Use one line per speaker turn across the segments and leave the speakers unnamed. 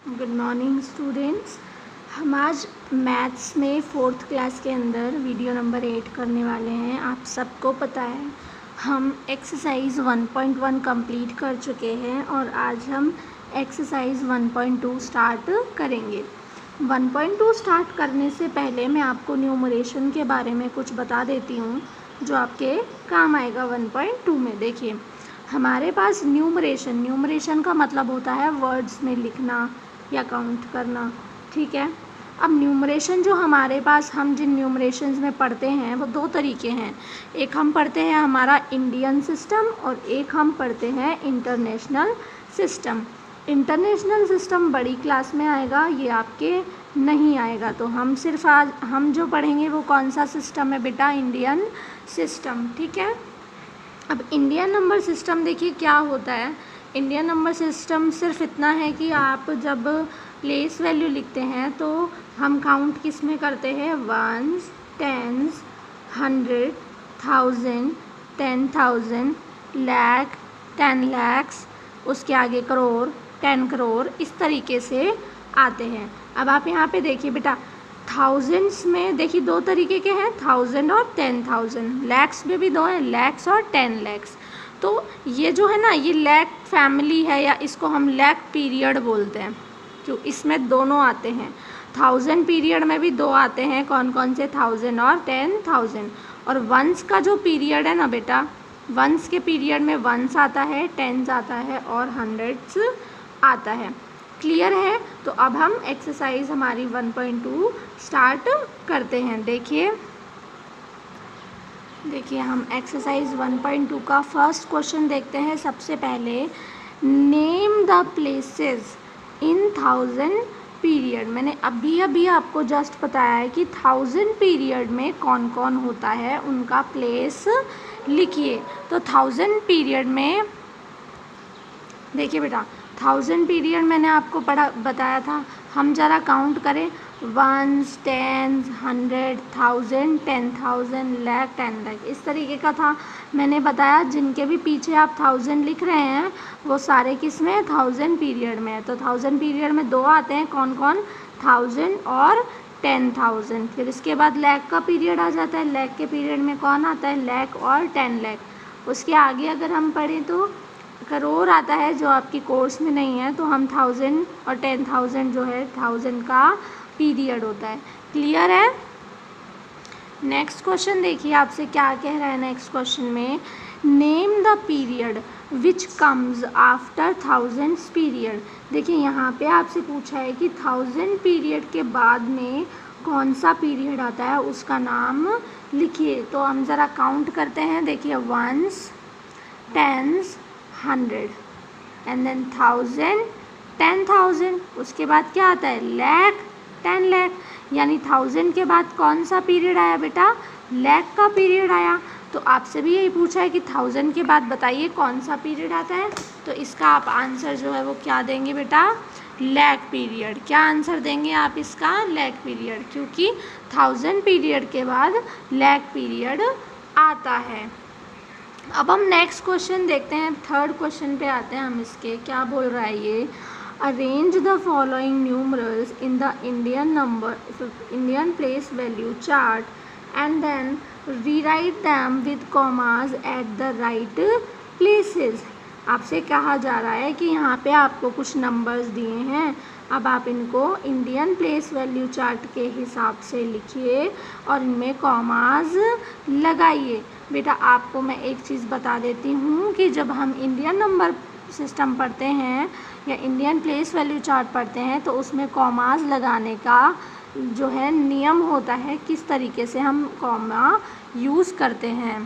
Good morning students. हम आज maths में 4th क्लास के अंदर वीडियो नंबर 8 करने वाले हैं। आप सबको पता है हम एक्सरसाइज 1.1 कंप्लीट कर चुके हैं और आज हम एक्सरसाइज 1.2 स्टार्ट करेंगे। 1.2 स्टार्ट करने से पहले मैं आपको न्यूमरेशन के बारे में कुछ बता देती हूँ जो आपके काम आएगा 1.2 में। देखिए, हमारे पास न्यूमरेशन का मतलब होता है वर्ड्स में लिखना या काउंट करना, ठीक है। अब न्यूमरेशन जो हमारे पास हम जिन न्यूमरेशंस में पढ़ते हैं वो दो तरीके हैं। एक हम पढ़ते हैं हमारा इंडियन सिस्टम और एक हम पढ़ते हैं इंटरनेशनल सिस्टम। इंटरनेशनल सिस्टम बड़ी क्लास में आएगा, ये आपके नहीं आएगा। तो हम सिर्फ आज हम जो पढ़ेंगे वो कौन सा सिस्टम है बेटा? इंडियन सिस्टम, ठीक है। अब इंडियन नंबर सिस्टम देखिए क्या होता है। इंडियन नंबर सिस्टम सिर्फ इतना है कि आप जब प्लेस वैल्यू लिखते हैं तो हम काउंट किस में करते हैं? वंस, टेंस, 100, 1000, 10,000, लाख, 10 lakhs, उसके आगे करोड़, 10 करोड़, इस तरीके से आते हैं। अब आप यहाँ पे देखिए बेटा, थाउजेंड्स में देखिए दो तरीके के हैं, 1000 और 10,000। लैक्स में भी दो हैं, लैक्स और 10 lakhs। तो ये जो है ना, ये लैक फैमिली है या इसको हम लैक पीरियड बोलते हैं, जो इसमें दोनों आते हैं। 1000 पीरियड में भी दो आते हैं, कौन कौन से? 1000 और 10,000। और वंस का जो पीरियड है ना बेटा, वंस के पीरियड में वंस आता है, टेंस आता है और हंड्रेड्स आता है। क्लियर है? तो अब हम एक्सरसाइज हमारी 1.2 स्टार्ट करते हैं। देखिए हम एक्सरसाइज 1.2 का फर्स्ट क्वेश्चन देखते हैं। सबसे पहले, name the places in 1000 period. मैंने अभी आपको जस्ट बताया है कि 1000 पीरियड में कौन कौन होता है, उनका प्लेस लिखिए। तो 1000 पीरियड में देखिए बेटा, 1000 पीरियड मैंने आपको बताया था। हम ज़रा काउंट करें, वंस, टेंस, 100, 1000, 10,000, लाख, 10 लाख, इस तरीके का था। मैंने बताया जिनके भी पीछे आप 1000 लिख रहे हैं वो सारे किस में? 1000 पीरियड में है। तो 1000 पीरियड में दो आते हैं, कौन कौन? 1000 और 10,000। फिर इसके बाद लाख का पीरियड आ जाता है। लाख के पीरियड में कौन आता है? लाख और 10 लाख। उसके आगे अगर हम पढ़ें तो करोड़ आता है, जो आपकी कोर्स में नहीं है। तो हम 1000 और 10,000 जो है 1000 का पीरियड होता है। क्लियर है? नेक्स्ट क्वेश्चन देखिए आपसे क्या कह रहा है। नेक्स्ट क्वेश्चन में, name the period which comes after 1000 period. देखिए यहाँ पे आपसे पूछा है कि 1000 पीरियड के बाद में कौन सा पीरियड आता है, उसका नाम लिखिए। तो हम ज़रा काउंट करते हैं। देखिए, वंस, टेंस, 100 एंड देन 1000, 10,000। उसके बाद क्या आता है? लाख, 10 लाख। यानी 1000 के बाद कौन सा पीरियड आया बेटा? लाख का पीरियड आया। तो आपसे भी यही पूछा है कि 1000 के बाद बताइए कौन सा पीरियड आता है। तो इसका आप आंसर जो है वो क्या देंगे बेटा? लाख पीरियड। क्या आंसर देंगे आप इसका? लाख पीरियड, क्योंकि 1000 पीरियड के बाद लाख पीरियड आता है। अब हम नेक्स्ट क्वेश्चन देखते हैं। थर्ड क्वेश्चन पे आते हैं हम। इसके क्या बोल रहा है ये? Arrange the following numerals in the Indian place value chart and then rewrite them with commas at the right places. आपसे कहा जा रहा है कि यहाँ पे आपको कुछ नंबर्स दिए हैं, अब आप इनको इंडियन प्लेस वैल्यू चार्ट के हिसाब से लिखिए और इनमें कॉमास लगाइए। बेटा आपको मैं एक चीज़ बता देती हूँ कि जब हम इंडियन नंबर सिस्टम पढ़ते हैं या इंडियन प्लेस वैल्यू चार्ट पढ़ते हैं तो उसमें कॉमास लगाने का जो है नियम होता है, किस तरीके से हम कॉमा यूज़ करते हैं।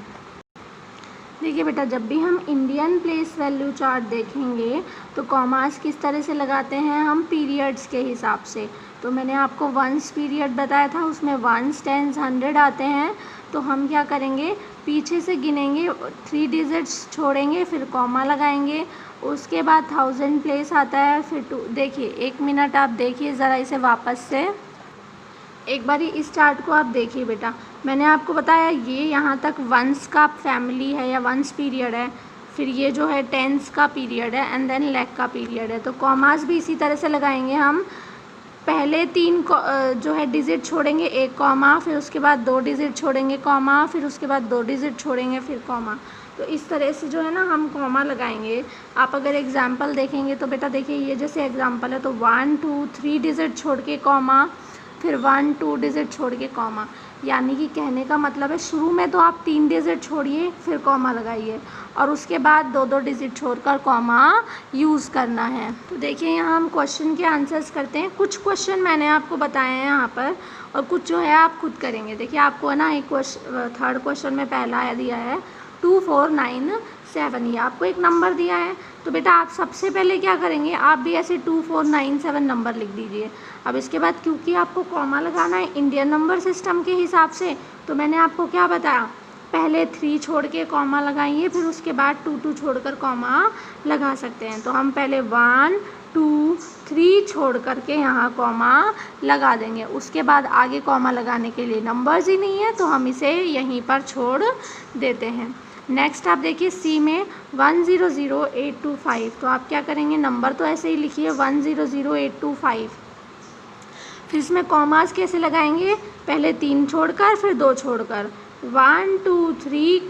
देखिए बेटा, जब भी हम इंडियन प्लेस वैल्यू चार्ट देखेंगे तो कॉमास किस तरह से लगाते हैं? हम पीरियड्स के हिसाब से। तो मैंने आपको वंस पीरियड बताया था, उसमें वंस, टेंस, 100 आते हैं। तो हम क्या करेंगे? पीछे से गिनेंगे, 3 डिजिट्स छोड़ेंगे, फिर कॉमा लगाएंगे। उसके बाद 1000 प्लेस आता है, फिर 2। देखिए 1 मिनट आप देखिए ज़रा इसे वापस से एक बारी इस चार्ट को आप देखिए बेटा। मैंने आपको बताया ये यहाँ तक वंस का फैमिली है या वंस पीरियड है। फिर ये जो है टेंस का पीरियड है एंड देन लेग का पीरियड है। तो कॉमास भी इसी तरह से लगाएंगे हम, पहले 3 जो है डिजिट छोड़ेंगे 1 कॉमा, फिर उसके बाद 2 डिजिट छोड़ेंगे कॉमा, फिर उसके बाद 2 डिजिट छोड़ेंगे फिर कॉमा। तो इस तरह से जो है ना हम कॉमा लगाएंगे। आप अगर एग्जाम्पल देखेंगे तो बेटा देखिए ये जैसे एग्जाम्पल है तो 1 2 3 डिजिट छोड़ के कॉमा, फिर 1 2 डिजिट छोड़ के कॉमा। यानी कि कहने का मतलब है शुरू में तो आप 3 डिजिट छोड़िए फिर कॉमा लगाइए और उसके बाद 2 डिजिट छोड़कर कॉमा यूज़ करना है। तो देखिए यहाँ हम क्वेश्चन के आंसर्स करते हैं। कुछ क्वेश्चन मैंने आपको बताए हैं यहाँ पर और कुछ जो है आप खुद करेंगे। देखिए आपको है ना एक थर्ड क्वेश्चन में पहला दिया है 2497, ये आपको एक नंबर दिया है। तो बेटा आप सबसे पहले क्या करेंगे, आप भी ऐसे 2497 नंबर लिख दीजिए। अब इसके बाद क्योंकि आपको कॉमा लगाना है इंडियन नंबर सिस्टम के हिसाब से, तो मैंने आपको क्या बताया, पहले 3 छोड़ के कॉमा लगाइए, फिर उसके बाद 2 2 छोड़कर कॉमा लगा सकते हैं। तो हम पहले 1 2 3 छोड़ करके यहाँ कॉमा लगा देंगे। उसके बाद आगे कॉमा लगाने के लिए नंबर्स ही नहीं है तो हम इसे यहीं पर छोड़ देते हैं। नेक्स्ट आप देखिए सी में 100825, तो आप क्या करेंगे, नंबर तो ऐसे ही लिखिए 100825। फिर इसमें कॉमास कैसे लगाएंगे, पहले 3 छोड़कर फिर 2 छोड़कर, 1 2 3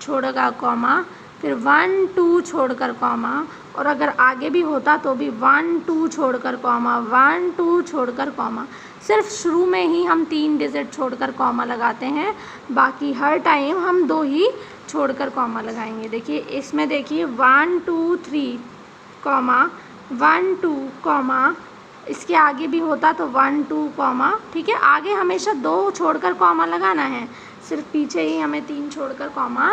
छोड़ेगा कॉमा, फिर 1 2 छोड़कर कॉमा, और अगर आगे भी होता तो भी 1 2 छोड़कर कॉमा, 1 2 छोड़कर कॉमा। सिर्फ शुरू में ही हम 3 डिजिट छोड़कर कॉमा लगाते हैं, बाकी हर टाइम हम 2 ही छोड़कर कॉमा लगाएंगे। देखिए इसमें देखिए 1 2 3 कॉमा 1 2 कॉमा, इसके आगे भी होता तो 1 2 कॉमा, ठीक है। आगे हमेशा 2 छोड़कर कॉमा लगाना है, सिर्फ पीछे ही हमें 3 छोड़कर कॉमा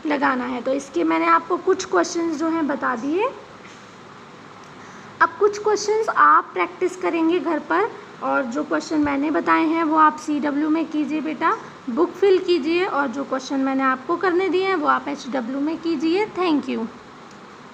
लगाना है। तो इसके मैंने आपको कुछ क्वेश्चंस जो हैं बता दिए। अब कुछ क्वेश्चंस आप प्रैक्टिस करेंगे घर पर, और जो क्वेश्चन मैंने बताए हैं वो आप CW में कीजिए बेटा, बुक फिल कीजिए, और जो क्वेश्चन मैंने आपको करने दिए हैं वो आप HW में कीजिए। Thank you.